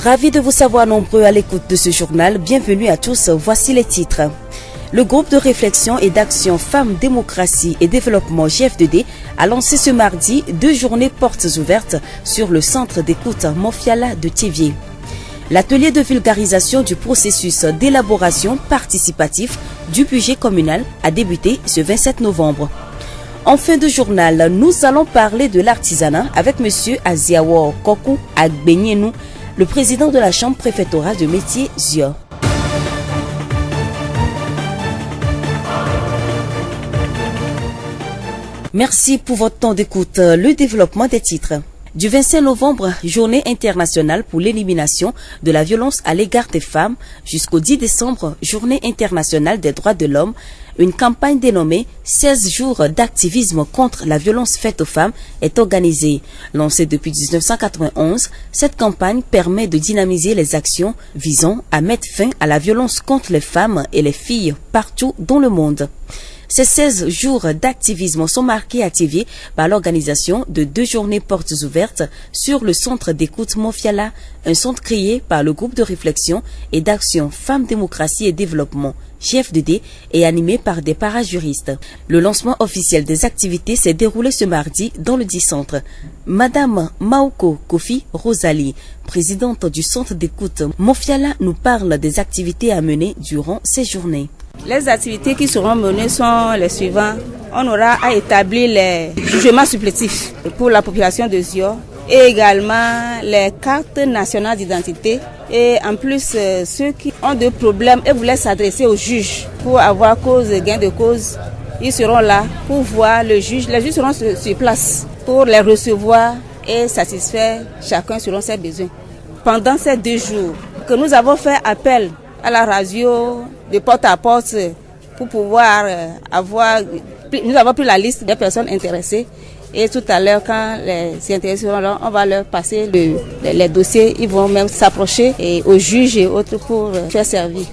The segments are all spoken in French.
Ravi de vous savoir nombreux à l'écoute de ce journal. Bienvenue à tous. Voici les titres. Le groupe de réflexion et d'action Femmes, Démocratie et Développement GF2D a lancé ce mardi 2 journées portes ouvertes sur le centre d'écoute Mofiala de Thiévié. L'atelier de vulgarisation du processus d'élaboration participatif du budget communal a débuté ce 27 novembre. En fin de journal, nous allons parler de l'artisanat avec M. Aziawo Kokou Agbenienou, le président de la Chambre préfectorale de métiers ZIO. Merci pour votre temps d'écoute. Le développement des titres. Du 25 novembre, journée internationale pour l'élimination de la violence à l'égard des femmes, jusqu'au 10 décembre, journée internationale des droits de l'homme, une campagne dénommée 16 jours d'activisme contre la violence faite aux femmes est organisée. Lancée depuis 1991, cette campagne permet de dynamiser les actions visant à mettre fin à la violence contre les femmes et les filles partout dans le monde. Ces 16 jours d'activisme sont marqués à Thiévié par l'organisation de 2 journées portes ouvertes sur le centre d'écoute Mofiala, un centre créé par le groupe de réflexion et d'action Femmes, Démocratie et Développement GF2D et animé par des parajuristes. Le lancement officiel des activités s'est déroulé ce mardi dans le 10 centre. Madame Maoko Kofi Rosalie, présidente du centre d'écoute Mofiala, nous parle des activités à mener durant ces journées. Les activités qui seront menées sont les suivantes. On aura à établir les jugements supplétifs pour la population de ZIO et également les cartes nationales d'identité. Et en plus, ceux qui ont des problèmes et voulaient s'adresser au juge pour avoir cause et gain de cause, ils seront là pour voir le juge. Les juges seront sur place pour les recevoir et satisfaire chacun selon ses besoins. Pendant ces 2 jours que nous avons fait appel à la radio de porte à porte pour pouvoir nous avons pris la liste des personnes intéressées et tout à l'heure quand les intéressés seront là, on va leur passer les dossiers, ils vont même s'approcher au juge et autres pour faire servir.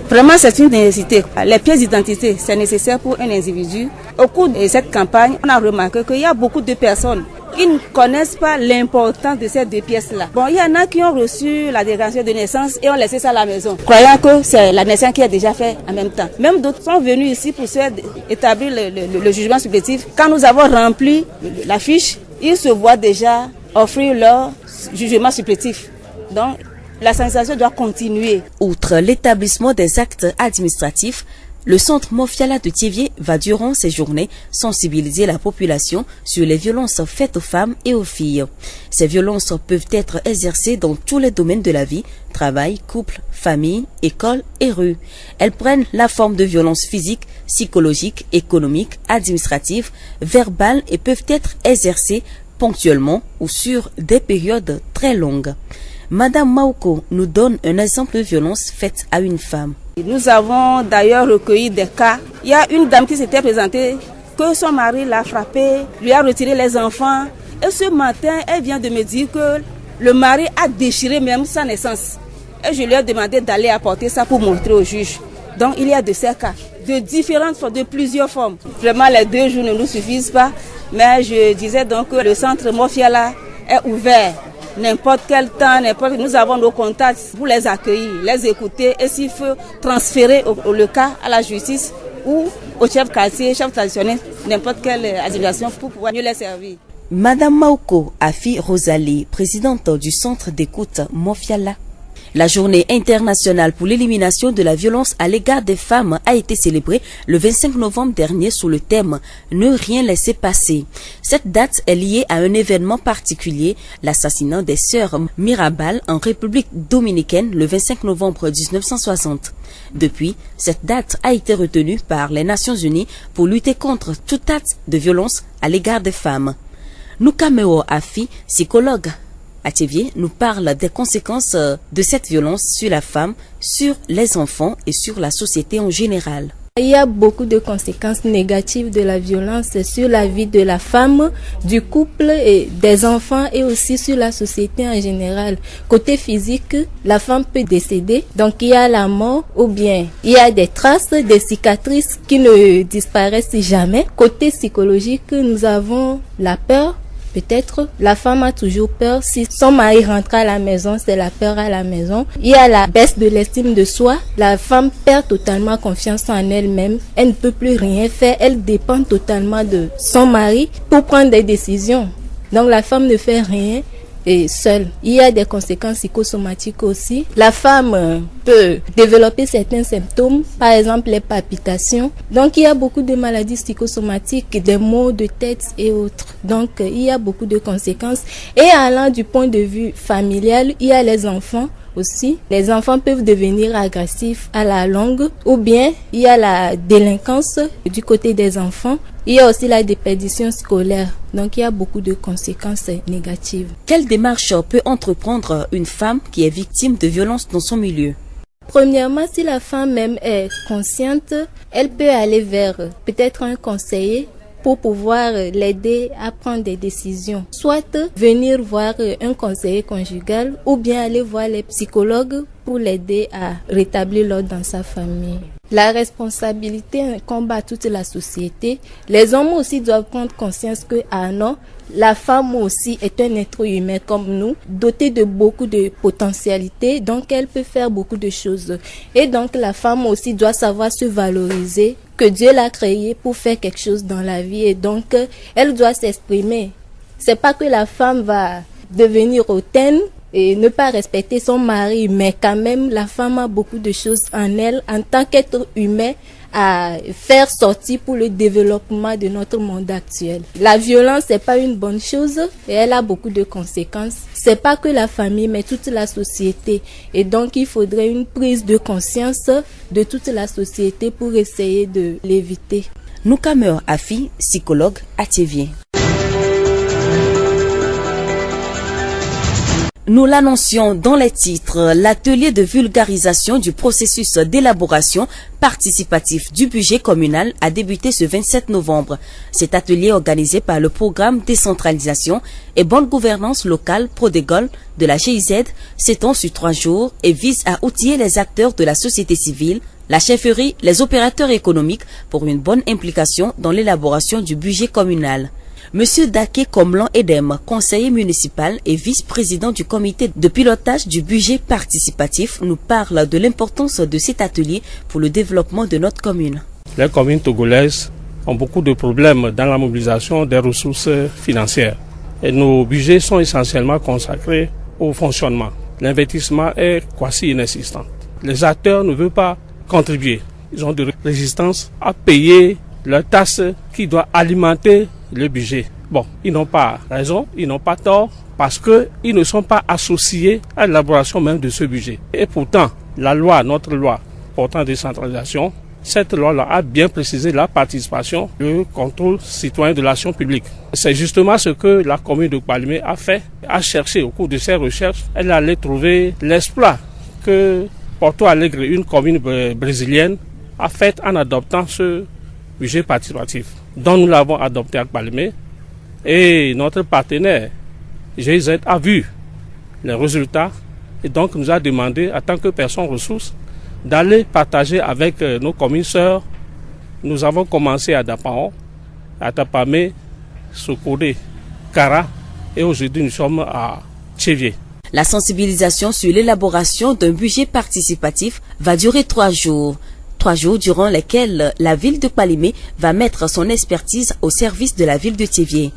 Vraiment c'est une nécessité. Les pièces d'identité c'est nécessaire pour un individu. Au cours de cette campagne, on a remarqué qu'il y a beaucoup de personnes qui ne connaissent pas l'importance de ces 2 pièces-là. Bon, il y en a qui ont reçu la déclaration de naissance et ont laissé ça à la maison, croyant que c'est la naissance qui est déjà faite en même temps. Même d'autres sont venus ici pour établir le jugement supplétif. Quand nous avons rempli la fiche, ils se voient déjà offrir leur jugement supplétif. Donc, la sensibilisation doit continuer. Outre l'établissement des actes administratifs, le centre Mofiala de Thiévié va durant ces journées sensibiliser la population sur les violences faites aux femmes et aux filles. Ces violences peuvent être exercées dans tous les domaines de la vie, travail, couple, famille, école et rue. Elles prennent la forme de violences physiques, psychologiques, économiques, administratives, verbales et peuvent être exercées ponctuellement ou sur des périodes très longues. Madame Maoko nous donne un exemple de violence faite à une femme. Nous avons d'ailleurs recueilli des cas. Il y a une dame qui s'était présentée, que son mari l'a frappée, lui a retiré les enfants. Et ce matin, elle vient de me dire que le mari a déchiré même sa naissance. Et je lui ai demandé d'aller apporter ça pour montrer au juge. Donc il y a de ces cas, de différentes formes, de plusieurs formes. Vraiment les 2 jours ne nous suffisent pas. Mais je disais donc que le centre Mofiala est ouvert. N'importe quel temps, nous avons nos contacts pour les accueillir, les écouter et s'il faut transférer le cas à la justice ou au chef quartier, chef traditionnel, n'importe quelle administration pour pouvoir mieux les servir. Madame Maoko Afi Rosalie, présidente du centre d'écoute Mofiala. La journée internationale pour l'élimination de la violence à l'égard des femmes a été célébrée le 25 novembre dernier sous le thème « Ne rien laisser passer ». Cette date est liée à un événement particulier, l'assassinat des sœurs Mirabal en République dominicaine le 25 novembre 1960. Depuis, cette date a été retenue par les Nations Unies pour lutter contre tout acte de violence à l'égard des femmes. Nukameo Afi, psychologue à Thiévié, nous parle des conséquences de cette violence sur la femme, sur les enfants et sur la société en général. Il y a beaucoup de conséquences négatives de la violence sur la vie de la femme, du couple et des enfants et aussi sur la société en général. Côté physique, la femme peut décéder, donc il y a la mort ou bien il y a des traces, des cicatrices qui ne disparaissent jamais. Côté psychologique, nous avons la peur, Peut-être la femme a toujours peur. Si son mari rentre à la maison, c'est la peur à la maison. Il y a la baisse de l'estime de soi. La femme perd totalement confiance en elle-même. Elle ne peut plus rien faire. Elle dépend totalement de son mari pour prendre des décisions. Donc la femme ne fait rien et seule. Il y a des conséquences psychosomatiques aussi. La femme peut développer certains symptômes, par exemple les palpitations. Donc il y a beaucoup de maladies psychosomatiques, des maux de tête et autres. Donc il y a beaucoup de conséquences. Et allant du point de vue familial, il y a les enfants aussi. Les enfants peuvent devenir agressifs à la longue, ou bien il y a la délinquance du côté des enfants. Il y a aussi la déperdition scolaire. Donc il y a beaucoup de conséquences négatives. Quelle démarche peut entreprendre une femme qui est victime de violences dans son milieu? Premièrement, si la femme même est consciente, elle peut aller vers peut-être un conseiller pour pouvoir l'aider à prendre des décisions. Soit venir voir un conseiller conjugal ou bien aller voir les psychologues pour l'aider à rétablir l'ordre dans sa famille. La responsabilité incombe à toute la société. Les hommes aussi doivent prendre conscience que, non, la femme aussi est un être humain comme nous, doté de beaucoup de potentialités, donc elle peut faire beaucoup de choses. Et donc la femme aussi doit savoir se valoriser, que Dieu l'a créée pour faire quelque chose dans la vie et donc elle doit s'exprimer. C'est pas que la femme va devenir hautaine et ne pas respecter son mari, mais quand même la femme a beaucoup de choses en elle en tant qu'être humain à faire sortir pour le développement de notre monde actuel. La violence c'est pas une bonne chose et elle a beaucoup de conséquences. C'est pas que la famille mais toute la société et donc il faudrait une prise de conscience de toute la société pour essayer de l'éviter. Noukamer Afi, psychologue à Thiéviers. Nous l'annoncions dans les titres, l'atelier de vulgarisation du processus d'élaboration participatif du budget communal a débuté ce 27 novembre. Cet atelier organisé par le programme Décentralisation et Bonne Gouvernance Locale Prodégol de la GIZ s'étend sur 3 jours et vise à outiller les acteurs de la société civile, la chefferie, les opérateurs économiques pour une bonne implication dans l'élaboration du budget communal. Monsieur Daké Komlan Edem, conseiller municipal et vice-président du comité de pilotage du budget participatif, nous parle de l'importance de cet atelier pour le développement de notre commune. Les communes togolaises ont beaucoup de problèmes dans la mobilisation des ressources financières. Et nos budgets sont essentiellement consacrés au fonctionnement. L'investissement est quasi inexistant. Les acteurs ne veulent pas contribuer. Ils ont de résistance à payer leurs taxes qui doivent alimenter le budget. Bon, ils n'ont pas raison, ils n'ont pas tort, parce qu'ils ne sont pas associés à l'élaboration même de ce budget. Et pourtant, la loi, notre loi portant décentralisation, cette loi-là a bien précisé la participation, le contrôle citoyen de l'action publique. C'est justement ce que la commune de Kpalimé a fait, a cherché au cours de ses recherches. Elle allait trouver l'exploit que Porto Alegre, une commune brésilienne, a fait en adoptant ce budget participatif, dont nous l'avons adopté à Kpalimé. Et notre partenaire, GIZ, a vu les résultats et donc nous a demandé, en tant que personne ressource, d'aller partager avec nos communes sœurs. Nous avons commencé à Dapaon, à Tapamé, Sokodé, Kara et aujourd'hui nous sommes à Thiéviers. La sensibilisation sur l'élaboration d'un budget participatif va durer 3 jours. 3 jours durant lesquels la ville de Kpalimé va mettre son expertise au service de la ville de Thiéviers.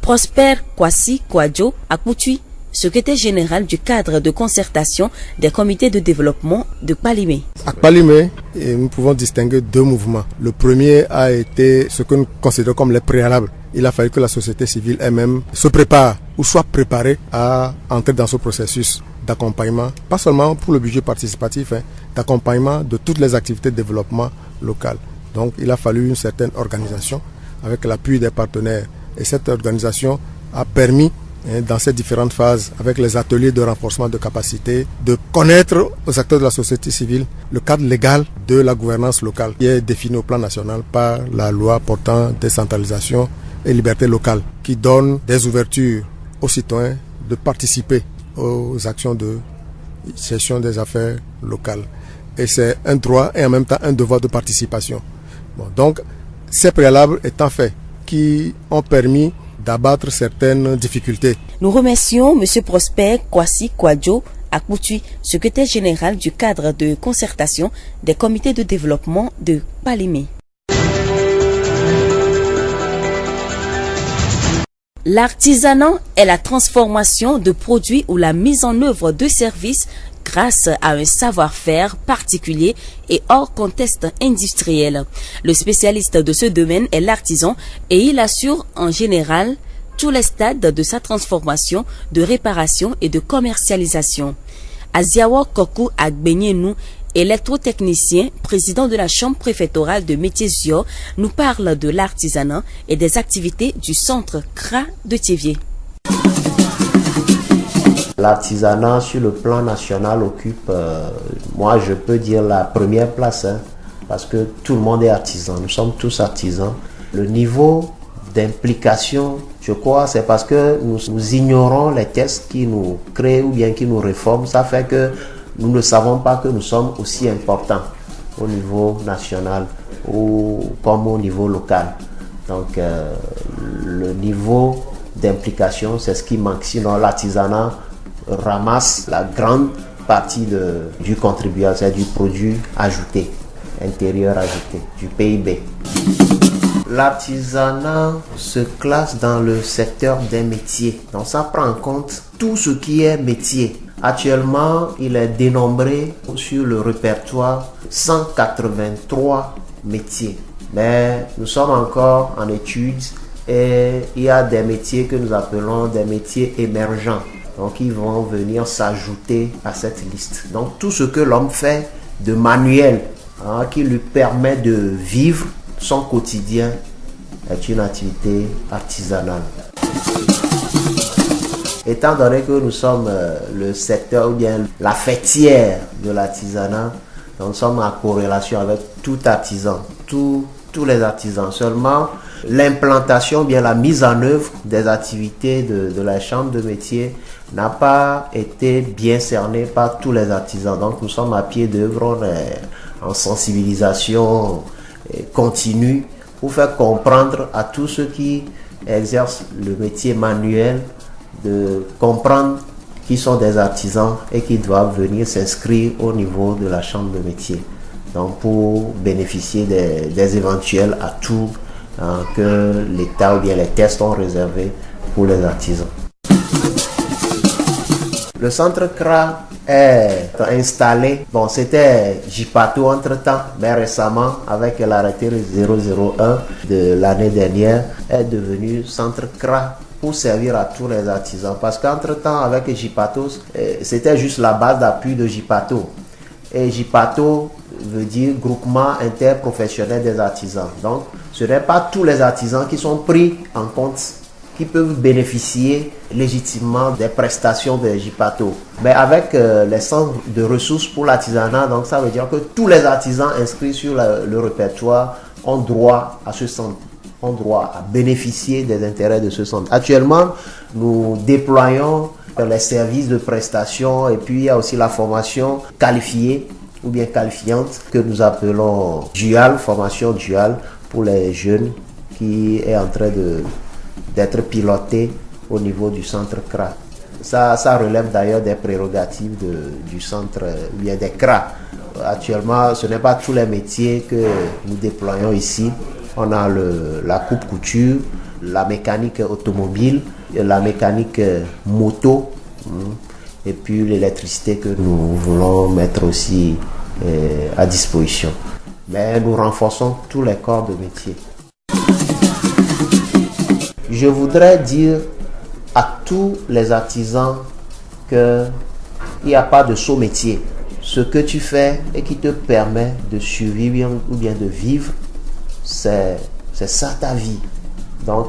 Prosper Kwasi Kwadjo Akoutuy, secrétaire général du cadre de concertation des comités de développement de Kpalimé. À Kpalimé, nous pouvons distinguer 2 mouvements. Le premier a été ce que nous considérons comme les préalables. Il a fallu que la société civile elle-même se prépare ou soit préparée à entrer dans ce processus d'accompagnement, pas seulement pour le budget participatif, d'accompagnement de toutes les activités de développement local. Donc il a fallu une certaine organisation avec l'appui des partenaires. Et cette organisation a permis, dans ces différentes phases, avec les ateliers de renforcement de capacité, de connaître aux acteurs de la société civile le cadre légal de la gouvernance locale qui est défini au plan national par la loi portant décentralisation et liberté locale, qui donne des ouvertures aux citoyens de participer aux actions de gestion des affaires locales. Et c'est un droit et en même temps un devoir de participation. Bon, donc, ces préalables étant faits, qui ont permis d'abattre certaines difficultés. Nous remercions M. Prosper Kwasi Kwadjo Akoutu, secrétaire général du cadre de concertation des comités de développement de Palimé. L'artisanat est la transformation de produits ou la mise en œuvre de services grâce à un savoir-faire particulier et hors contexte industriel. Le spécialiste de ce domaine est l'artisan et il assure en général tous les stades de sa transformation, de réparation et de commercialisation. Aziawa Koku Agbenyenu, électrotechnicien, président de la chambre préfectorale de métiers Zio, nous parle de l'artisanat et des activités du centre CRA de Thiévier. L'artisanat sur le plan national occupe, moi je peux dire la première place, parce que tout le monde est artisan, nous sommes tous artisans. Le niveau d'implication, je crois, c'est parce que nous ignorons les tests qui nous créent ou bien qui nous réforment. Ça fait que nous ne savons pas que nous sommes aussi importants au niveau national ou comme au niveau local. Donc le niveau d'implication, c'est ce qui manque. Sinon l'artisanat ramasse la grande partie du contribuable, c'est du produit ajouté, intérieur ajouté, du PIB. L'artisanat se classe dans le secteur des métiers. Donc ça prend en compte tout ce qui est métier. Actuellement, il est dénombré sur le répertoire 183 métiers. Mais nous sommes encore en études et il y a des métiers que nous appelons des métiers émergents. Donc ils vont venir s'ajouter à cette liste. Donc tout ce que l'homme fait de manuel, qui lui permet de vivre son quotidien, est une activité artisanale. Étant donné que nous sommes le secteur ou bien la fêtière de l'artisanat, nous sommes en corrélation avec tout artisan, tous les artisans. Seulement, l'implantation, bien la mise en œuvre des activités de la chambre de métier n'a pas été bien cernée par tous les artisans. Donc nous sommes à pied d'œuvre, en sensibilisation continue pour faire comprendre à tous ceux qui exercent le métier manuel de comprendre qui sont des artisans et qui doivent venir s'inscrire au niveau de la chambre de métier. Donc pour bénéficier des éventuels atouts que l'État ou bien les tests ont réservés pour les artisans. Le centre CRA est installé, c'était JIPATO entre-temps, mais récemment avec l'arrêté 001 de l'année dernière, est devenu centre CRA pour servir à tous les artisans. Parce qu'entre-temps avec JIPATO, c'était juste la base d'appui de JIPATO. Et JIPATO veut dire groupement interprofessionnel des artisans. Donc ce n'est pas tous les artisans qui sont pris en compte, qui peuvent bénéficier légitimement des prestations de JIPATO. Mais avec les centres de ressources pour l'artisanat, donc ça veut dire que tous les artisans inscrits sur le répertoire ont droit à ce centre, ont droit à bénéficier des intérêts de ce centre. Actuellement, nous déployons les services de prestation et puis il y a aussi la formation qualifiée ou bien qualifiante que nous appelons dual, formation dual pour les jeunes qui est en train d'être piloté au niveau du centre CRA. Ça relève d'ailleurs des prérogatives du centre, bien des CRA. Actuellement, ce n'est pas tous les métiers que nous déployons ici. On a la coupe-couture, la mécanique automobile, la mécanique moto, et puis l'électricité que nous voulons mettre aussi à disposition. Mais nous renforçons tous les corps de métier. Je voudrais dire à tous les artisans qu'il n'y a pas de saut métier. Ce que tu fais et qui te permet de survivre ou bien de vivre, c'est ça ta vie. Donc,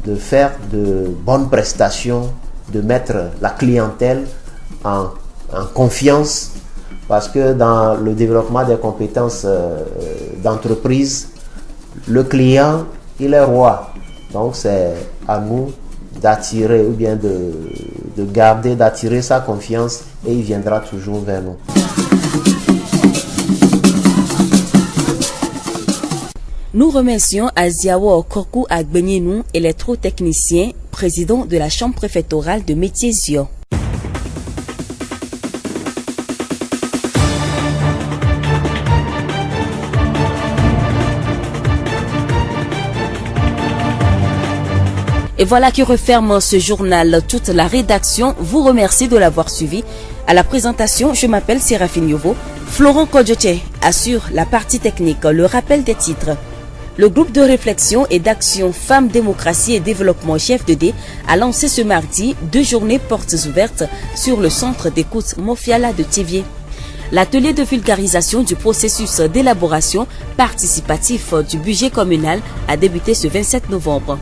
de faire de bonnes prestations, de mettre la clientèle en confiance, parce que dans le développement des compétences d'entreprise, le client, il est roi. Donc c'est à nous d'attirer ou bien de garder, d'attirer sa confiance et il viendra toujours vers nous. Nous remercions Aziawo Kokou Agbenienou, électrotechnicien, président de la Chambre préfectorale de métiers Zio. Et voilà qui referme ce journal. Toute la rédaction vous remercie de l'avoir suivi. À la présentation, je m'appelle Séraphine Yovo. Florent Kodjoche assure la partie technique, le rappel des titres. Le groupe de réflexion et d'action Femmes, Démocratie et Développement GFDD a lancé ce mardi 2 journées portes ouvertes sur le centre d'écoute Mofiala de Thiévié. L'atelier de vulgarisation du processus d'élaboration participatif du budget communal a débuté ce 27 novembre.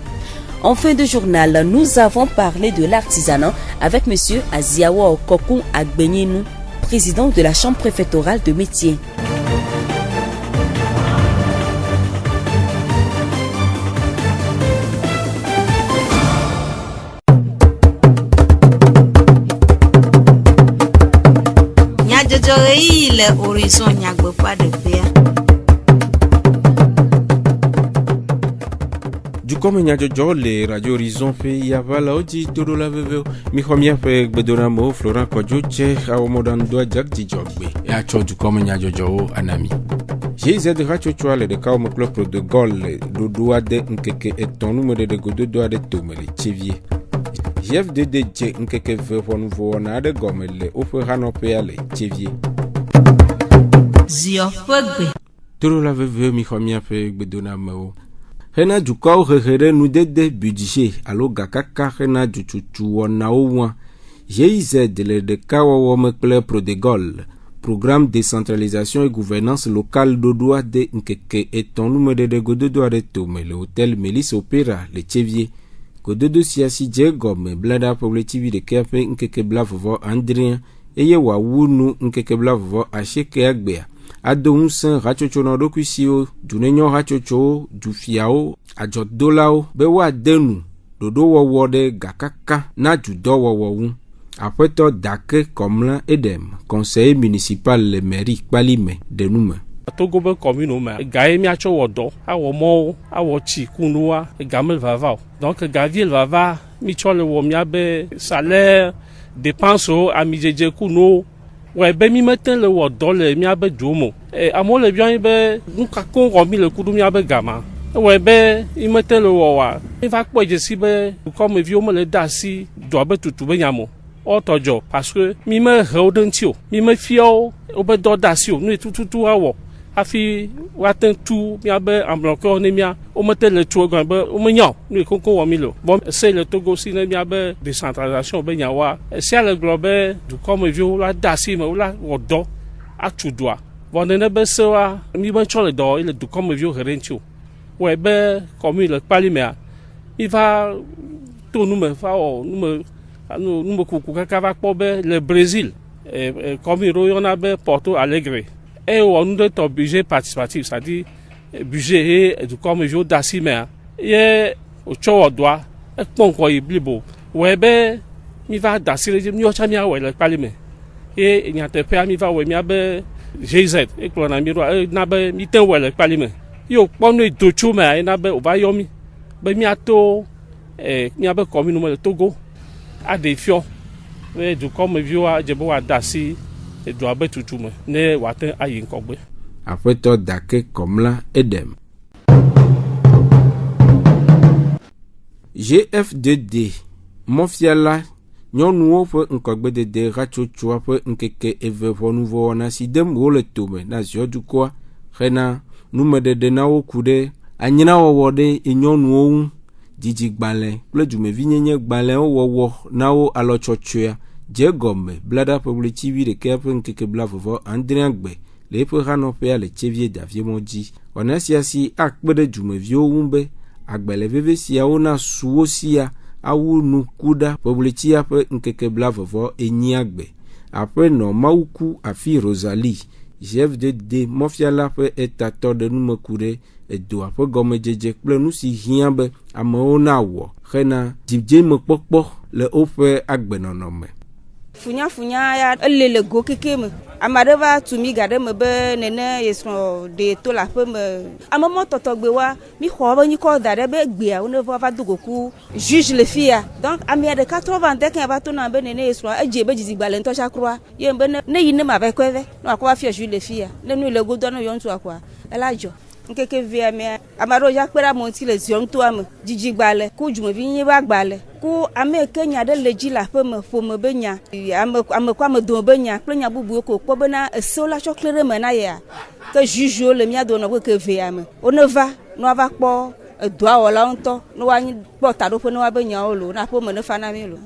En fin de journal, nous avons parlé de l'artisanat avec M. Aziawo Kokou Agbenienou, président de la Chambre préfectorale de métiers. Du comme Nyadjojo, les Radio Horizon fait Yavala Oji, Todo la Veveo, Michomia fait Bedonamo, Florent Kodjoche, Aomodandoa Jack Dijogbe, et à Cho du comme Nyadjojo, Anami. J'ai Z Rachochoa, le cas au club de Gol, le doigt de Nkeke et ton numéro de Godo doigt de Tomeli, Thiévié. GFDD, Nkeke veut pour nouveau en a de gomme, les Operanopéa, les Thiévié. Todo la Veveo, Michomia fait Bedonamo. Hena dukao hehere nudede budget alo gakaka hena duchuchu wana owa. GIZ le de kawawa mekle prodegol. Programme décentralisation et gouvernance locale d'Odoa de Nkeke et ton numéro de Gododo Areto, le hôtel Mélis Opéra, le Thiévié. Gododo siasi djegome, blada poblative de Kepe Nkeke blavovo Andrien, et yewa wunu Nkeke blavovo acheke agbea. Adonsen rachochono dokusio, du nenyo rachocho, du fiao, adjot dolao, bewa denu, dodo wawode gakaka, na du do wawawu. Après to dake komla edem, conseiller municipal le mairie Palime de Noume. Togo be commune me gae miacho wodo awo mo awo chi kunua gamel vava donc gaviel vava mi cho le wo miabe salaire dépense a mijeje kuno ouais ben mi meten le wodo le miabe dumo amo le bien be nka kon romi le kudu miabe gama ouais ben il meten le wa il va quoi je si be comme vieux me le dasi doit be tutu be nyamo otojo parce que mi me rodentio mi me fio obe do dasio nu tutu awo afi waten tout miabe amblanco ne mia o mete le tout gambe o menyo ni konko wa milo bon c'est le Togo si ne miabe décentralisation be nyawa c'est le globe du comme vieux la dasi me la wodo a tout doit bon ne be sewa mi ban chole do il du comme vieux rencho ouais be comme le parlement il va tout nous me fa nous me kuku kaka be le Brésil comme il y a be Porto Alegre. Et on a un budget participatif, c'est-à-dire budget et du comme jour d'assime. Et au choix doit et bon quoi il blibo. Ouais ben il va d'assime il y a chamia ouais le parlement. Et il y a des pays il va ouais il be GZ et qu'on a mis na be mitin ouais le parlement. Yo bon le docho mais na be au va yomi. Ben miato il y a be commune le Togo a des fions. Et du comme vieux a je bois d'assi. Et doit être tout le monde. Ne waten ayin kogbe. Après toi dake comme là edem. GFDD Mofiala nyonu fo nkogbe de rachochwa fo nkeke eve fo nouveau na sidem wole tome na zio du kwa rena numede de na okude anyina wode nyonu ou didi gbale ple du me vinyenye gbale wo na o alochochua Djegome, blada publicivi de Kepen Keke Blavovo, Andriangbe, les Peranopea, les Thiévié d'Aviemondi, on a si akbe de Jumevio Umbe, Agbele Vevesia, ona Suosia, Aou Nukuda, Publicia pe Nkeke Blavovo, et Niagbe. Après non Mauku, Afi Rosalie, chef de Mofiala pe etator de Numekure, et doit pe Gome Djek, nous si hiambe, Amaona wo, Rena, Dibje Mokpokpo, le Ofe Agbenonome. Funya ya le go kekeme. Amadeva tumi gade me be nene yesro de to la pe me. Amamo totogbe wa mi xo ba ni ko dade be gbe a one va dugoku juge le fia. Donc amia de 80 dès qu'on va to na be nene yesro eje be jizi gbale nto sha croix. Ye be ne yine ma be kweve. No akwa fia juge le fia. Ne nu le go do no yon to akwa. Elajo. Nkeke via me amaro ya pera monti le zion to am jiji gbale ku jumo vi yin ba gbale ku ame kenya de leji la pe me fo me benya ame kwa me do benya plenya bubu ko po bena so la choklere me na ya ke juju le mia do no ke via me oneva no va po doa wala onto no wa yin po ta do pe no wa benya o lo na po me ne fa na mi lo.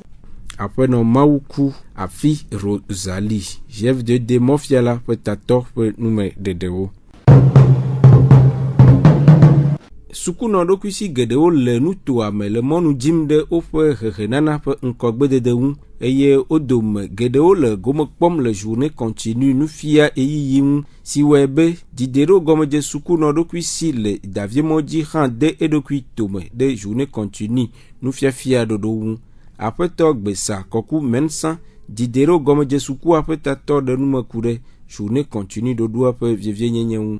Après nos Mauku, Afi Rosalie, chef de Demofiala, peut-être nous de Deo. Suku no do kusi gedeo le nutu ame le monu jimde ofe hehenana pe nkogbe de deun eye odom gedeo le gomo pom le journée continue nu fia eyiyim si webe didero gomeje suku no do kusi le davie moji han de edokui tome de journée continue nu fia dodo après togbe sa koku mensan didero gomeje suku après tato de nu makure journée continue dodo après vie nyenyen.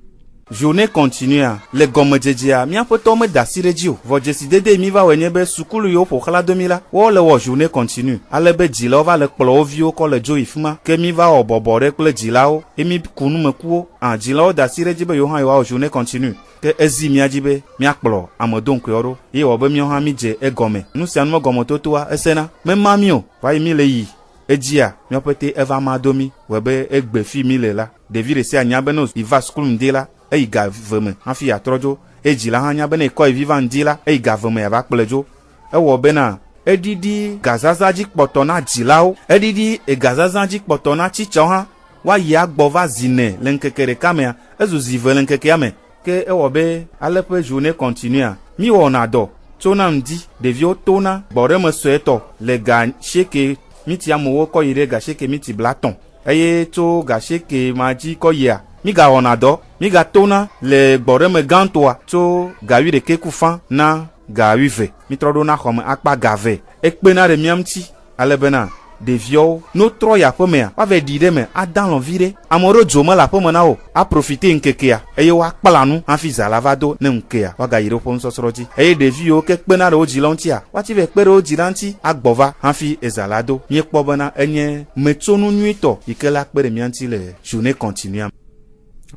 Journée continue le gomme djejia mi apo to me dasire jiu vo jeside de mi va wenye be sukulu yo po khala 2000 wo le wo journée continue ale be jila va le kplo vio ko le jo ifuma ke mi va obobore kle jilao emi kunu me kuo an jilao dasire jibe yo han yo journée continue ke ezi mi ajibe mi akplo amodon ko yoro ye wo be mi han mi je e gomme nu se anu gomme to toa esena me mamio va mi le yi ejia mi opete eva madomi webe egbe fi mi le la devire se anya be no iva school ndela e gaveme afi atrojo ejila hanya bene ko viva ndila e gaveme ya bakplejo e wo bena edidi gazazaji potona jilao edidi e gazazaji potona chicho ha wa ya gbova zine lenkekere kamea ezuzive lenkeke ame ke e wo be alepe journée continue mi wo na do tona ndi devio tona boreme sueto le ga sheke miti amowo ko ire ga sheke miti blaton eye to ga sheke maji ko ya mi ga onado mi ga tona le boreme gantoa to ga wi de kekufan na ga wive mi trodo na khom akpa gave ekpena re miamti alebena devio no troya pomea pa ve dide me adan lo vire amoro joma la pomena o a profiter nkekea eye wa kpalanu afiza lavado ne nkea wa ga yiro pon sosroji eye devio kekpena re ojilontia wa ti ve pere ojilanti agbova afi ezalado mi ekpobana enye metonu nuito ikela pere mianti le journée continue.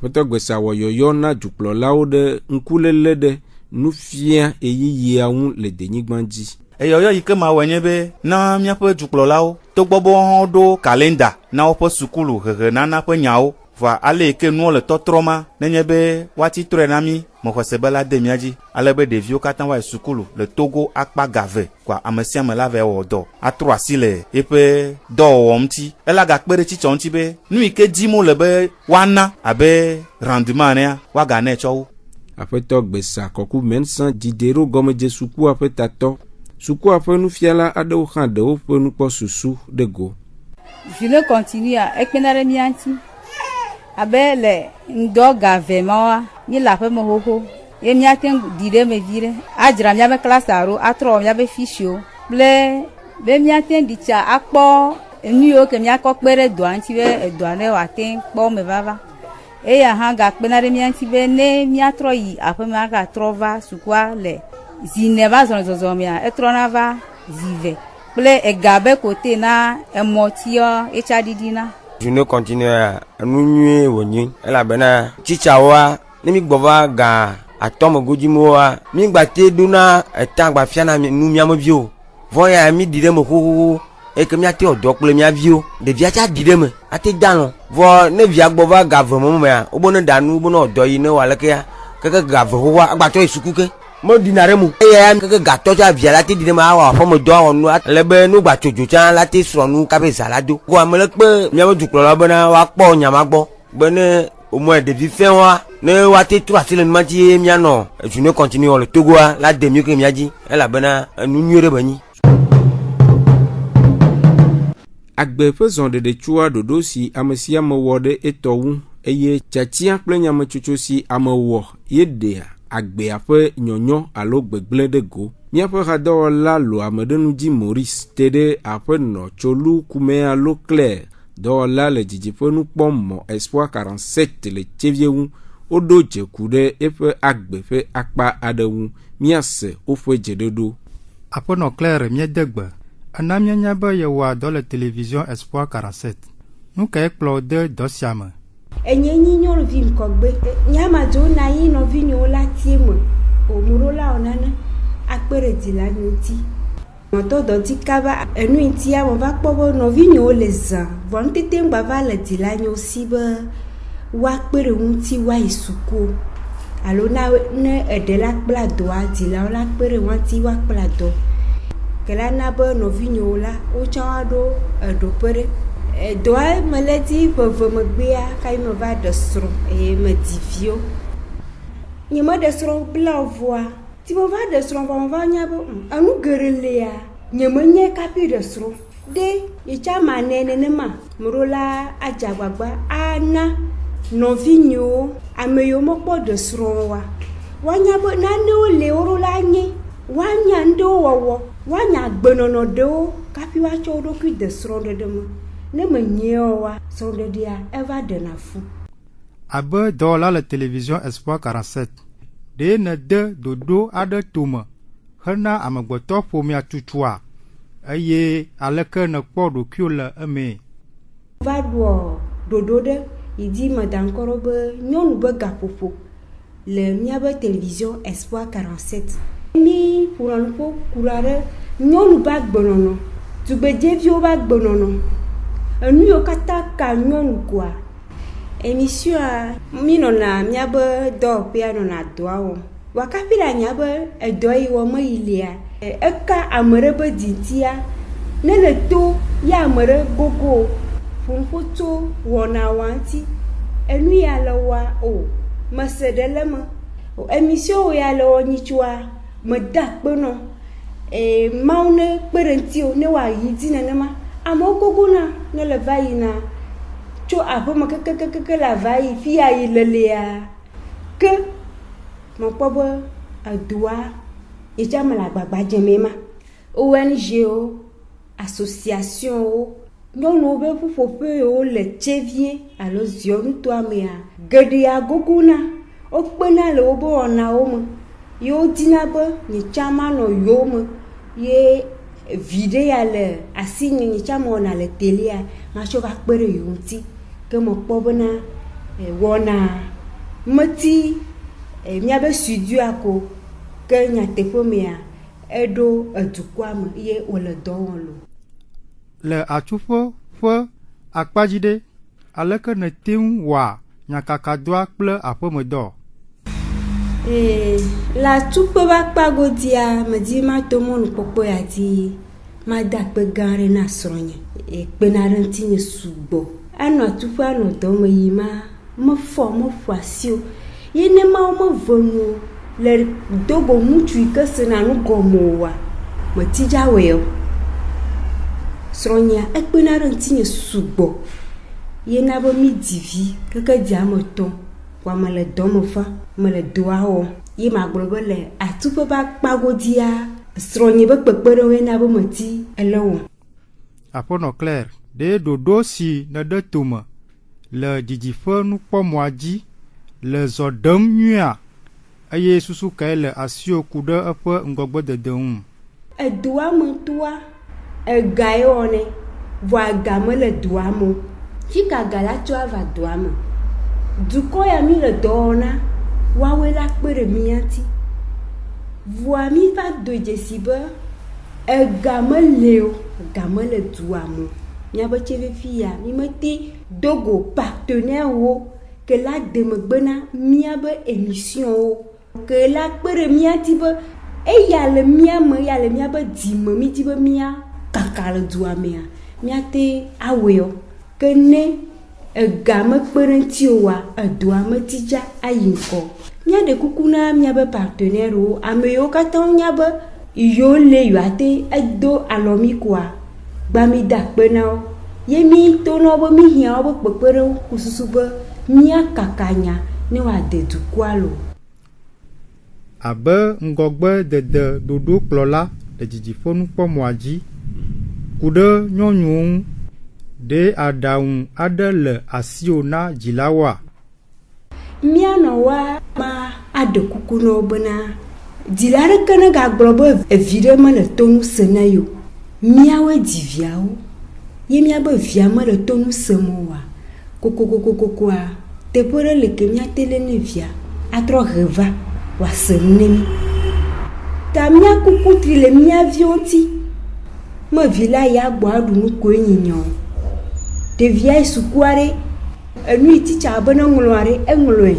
Peut-être que ça va yo na duplo lao de nkulele de nu fia eyi yaun le denigbanji. Eyo yike ma wenyebe na miape duplo lao to gbobo hodo calendar na opo sukulu hehe na pe nyao va ale ke nu le totroma nenyebe wati trenami mo khosebela de miaji alebe devio katan wa sukulu le Togo akpa gave kwa amesia me lave odo atro asile epe do womti ela ga kpere chi chonti be nu ike dimo lebe wana abe rendement ne wa ga na echo après to gbesa koku mensan didero gomeje suku après tato suku après nu fiala ado khan de o pe nu po susu de go. Je le continue à ekpenare mianti abele ndo gave mawa ni la pe mo hoho ye miaten dide me vire ajra mia be classe aro atro mia be fichio ble be miaten dicha akpo enu yo ke mia ko pere do anti be do ane wa ten po me vava e ya hanga penare mianti be ne miatro yi ape ma ga trova sukwa le zineva zozo mia etrona va zive ble e gabe kote na emotio e chadidina. Je ne continue à nous nuer au nid. Elle a bena chichawa, ni mi gbova ga atom godimoa, mi gbate duna etangba fiana nu miamo bio. Voya mi dire mo ho e ke mi ate odok le mi avio. De via cha dire me ate dano. Vo ne via gbova ga vomo me a obono danu obono odo yi ne wala ke ya. Keke ga vo wa agbato isukuke. Mo dinare mu e ya keke ga to cha via lati dire ma wa fo mo do onu lebe nu gba chojo cha lati sronu ka be salado ko amele pe mi mo duklo la bona wa po nyama gbo bene o mo e de vi fe wa ne wa te tu asile mi ma ti mi ano je ne continue le Togo la de mi ke mi aji e la bena nu nyure bani agbe faison de chua dodo si amesia mo wode etowu eye chatia plenya mo chuchu si amewo yedea agbe ape nyonyo alo gbegble de go Miaƒe hadɔwɔla lo ameɖenudzi Maurice te ɖe aƒenɔ Tsolu Kumea lo Claire dɔwɔla le dzidziƒenukpɔmɔ Espoir 47 le tsevie ŋu woɖo dzeku ɖe eƒe agbe ƒe akpa aɖe ŋu míase woƒe dzeɖoɖo. Aƒenɔ Claire miedegbe ena mienya be yewɔa dɔ le télévision Espoir 47. Nu ka ekplɔ de dɔ sia me? Enye nyi nyɔnuvi ŋkɔgbe nyamadzo na yi nɔvinyewo la tie me omuro la onane akpe ɖe dzila ŋuti. Mɔtɔ dɔdzi kaba enu ŋuti ya me va kpɔ be nɔvinyewo le zã vɔ ŋtete ŋgba va le dzila nyewo si be woakpe ɖe ŋuti woayi suku alo ne eɖe la kpla dɔa dzilawo la kpe ɖe ŋuti woakpla dɔ. Ke la na be nɔvinyewo la wotsɔ woaɖo eɖoƒe ɖe. Dɔa me le dzi veve megbea kai me va ɖe srɔ̃ eye me di viwo. Nye me ɖe srɔ̃ bla voa. Ti me va ɖe srɔ̃ vɔ me va nya be enu geɖe lia. Nye me nye kapi ɖe srɔ̃. De yetsa ma ne nenema. Mro la adzagbagba ana nɔvinyewo ame yiwo mekpɔ ɖe srɔ̃ wa. Woanya be nanewo le wo la nye. Woanya ŋɖewo wɔwɔ. Woanya gbenɔnɔ ɖewo kapi woatsɔ wo ɖokui de srɔ̃ ɖeɖe me. Ne me nyewa srɔ̃ɖeɖia eva ɖena fu. Abe dɔwɔla le télévision Espoir 47 ɖe ne de dodo aɖe tome hena amegbetɔ ƒomea tutua eye aleke ne kpɔ ɖokuiwo le eme. Va ɖɔ dodo ɖe yi dzi me da ŋkɔ ɖo be nyɔnu be gaƒoƒo le míabe télévision Espoir 47. Mi ƒona nuƒo kura ɖe nyɔnu be agbenɔnɔ tugbedzeviwo be agbenɔnɔ. Enu yo katã ka nyɔnu koa émission a mi nɔna miabe dɔwɔƒea nɔna dɔa wɔm. Wakapi la nya be edɔ yi wɔ me yi lia eka ame ɖe be dintia ne le to ya ame ɖe gogo ƒoƒo tso wɔna wa ŋuti enu ya le wa o mese ɖe le me émission ya le wɔ nyitsua me da kpenɔ mawu ne kpe ɖe ŋuti o ne wa yi dzi nenema. Amewo gogona ne le va yina tso aƒeme kekekeke la va yi fi ya yi lelea ke mekpɔ be edoa yetsa me le agbagba dzeme ma ONG-wo association-wo nyɔnuwo be ƒuƒoƒe yiwo le tsevie alo ziɔnutoa mea geɖea gogona wokpena le wobe wɔnawo me yewo dina be nyetsa manɔ yewo me ye viɖe ya le asi nye tsa me wɔna le telea matsɔ va kpe ɖe yewo ŋuti ke mekpɔ bena wɔna meti míabe studioa ko ke nyateƒe mea eɖo edukɔa me ye wole dɔ wɔm lo. Le atsuƒe ƒe akpadzi ɖe aleke ne te ŋu wɔa nyakakadɔa kple aƒemedɔ. Le atsuƒe ƒe akpa godia medi mato mɔnukpɔkpɔ ya di mada kpe gã aɖe na srɔ̃nye kpena ɖe ŋutinye sugbɔ. Anɔ atsuƒe anɔ dɔ me yi ma meƒo asi o ye ne mawo meve nu le dogo ŋutsu yi ke sena nu gɔme oa meti dza wɔe o. Srɔ̃nyea ekpena ɖe ŋutinye sugbɔ ye na be mi di vi keke dzi ame tɔ̃ wa me le dɔ me fa me le doa wɔm ye magblɔ be le atsuƒe ƒe akpa godia srɔ̃nye be kpekpeɖewoe na be meti ele wɔm. Aƒenɔ Claire ɖe ɖoɖo si ne ɖe tome le dzidziƒe nukpɔmɔa dzi le zɔ ɖem nyuia eye susu kae le asio ku ɖe eƒe ŋgɔgbedede ŋu. Edoa me toa ega ye wɔnɛ vɔ aga me le doa me fika ga la tso ava doa me dukɔ ya mi le dɔ wɔna woawoe la kpe ɖe mia ŋuti vɔa mi va do dzesi be ega me le o ega me le dua me miabe tsevefi ya mi mete dogo partenaire wo ke la de megbe na miabe émission wo ke la kpe ɖe mia ŋuti be eya le mia me ya le miabe dzime mi di be mia kaka le dua mea miate awɔe o ke ne ega me kpe ɖe ŋuti oa edoa meti dza ayi ŋkɔ. Mia de kuku na miabe partenaire wo ame yiwo katã nya be yewo le yewoate edo alɔmi koa gba mi da kpe na wo ye mi to na wo be mi hiã wo be kpekpeɖeŋu ku susu be mia kaka nya ne woade dukɔa lo. abe ŋgɔgbe dede ɖoɖo kplɔla le dzidziƒenukpɔmɔa dzi ku ɖe nyɔnuwo ŋu ɖe aɖaŋu aɖe le asiwò na dzilawoa. Míanɔwoa ma aɖe kuku na wo bena dzila aɖeke ne gagblɔ be evi ɖe mele to nu se na yo, míawoe dzi viawo ye míabe via mele to nu sem oa, kokokokokoa teƒe ɖe le ke míate le ne via atrɔ he va wòase nu ne mí. Ta mía kuku tri le mía viwo ŋuti, me vi la ya gbɔ aɖu nu koe nyinyɔ o. Ɖevia yi suku aɖe enu yi titsa be ne ŋlɔ aɖe eŋlɔe.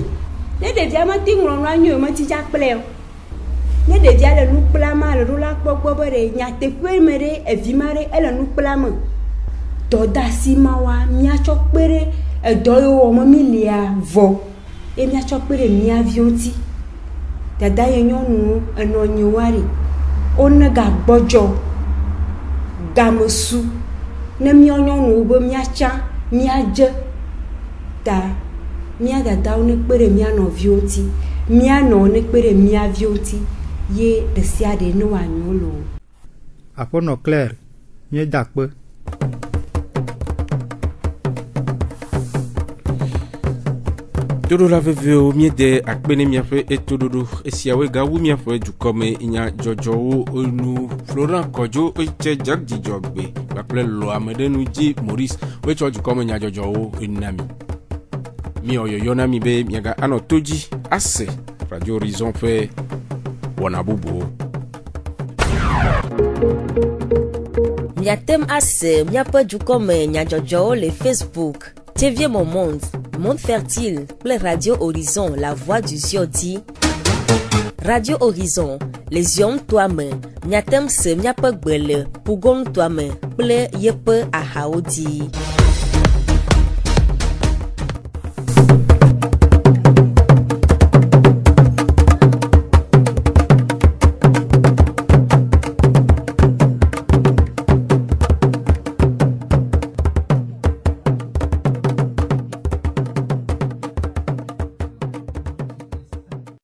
Ne ɖevia mete ŋlɔ nua nyo me titsa kple o. Ne ɖevia le nu kpla ma le ɖo la kpɔkpɔ be ɖe nyateƒe me ɖe evi ma ɖe ele nu kpla me. Dɔdasi ma wa míatsɔ kpe ɖe edɔ yiwo wɔm mi lia vɔ ye míatsɔ kpe ɖe mía viwo ŋuti. Dada ye nyɔnuwo enɔ nyi wari wone gagbɔdzɔ gamesu ne mía nyɔnuwo be míatsa míadze ta mía dadawo ne kpe ɖe mía nɔviwo ŋuti, mía nɔ ne kpe ɖe mía viwo ŋuti ye ɖe sia ɖe ne wòanyo lo. Aƒenɔ Claire nye da kpe. Todo la veveo miede akpene miaƒe etoɖoɖo esiawoe gawu miaƒe dukɔme nyadzɔdzɔwo nu Florent Kɔdzo etse dzagdzidzɔgbe kpakple lɔ ame ɖe nu dzi Maurice woetsɔ dukɔme nyadzɔdzɔwo na mi. Mi ɔyɔyɔ na mi be miaga anɔ to dzi ase Radio Horizon ƒe wɔna bubuwo. Miatem ase miaƒe dukɔme nyadzɔdzɔwo le Facebook, TV Mon Monde, Monde Fertile, kple Radio Horizon, la voix du Ziodi. Radio Horizon, les yom toame, miatem se miape gbele, pugon toame, kple yepe ahaodi.